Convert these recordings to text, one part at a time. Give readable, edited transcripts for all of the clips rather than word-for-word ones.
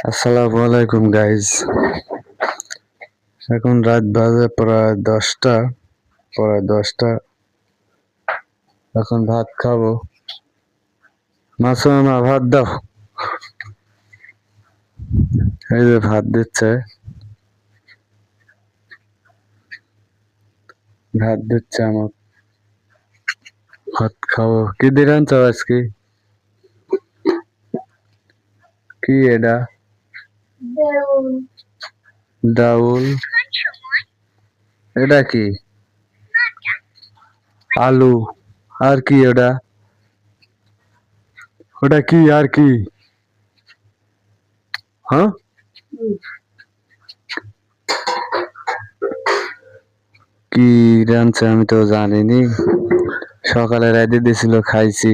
আসসালামু আলাইকুম গাইজ। এখন রাত বাজে প্রায় দশটা। এখন ভাত খাবো। মাসুমা ভাত দাও। এই যে ভাত দিচ্ছে, আমার ভাত খাবো। কি দিয়ে রাঁধছো আজকে? কি এটা? ডাউল। এটা কি? আলু। আর কি ওটা? ওটা কি আর কি? হ্যাঁ, কি রাঁধছে আমি তো জানিনি। সকালে রাঁধে দিয়েছিল, খাইছি।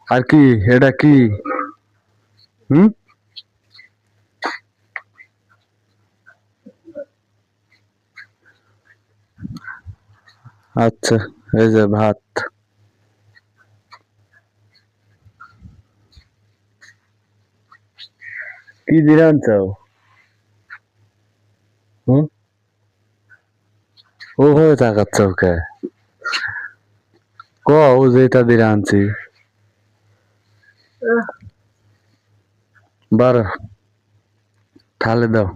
আর কি এটা কি? হুম, আচ্ছা। এই যে ভাত। কি দিয়ে রাঁধছো? হুম, ওভাবে তাকাচ্ছ ওকে। কও যেটা দিয়ে আনছি। বারো থালে দাও।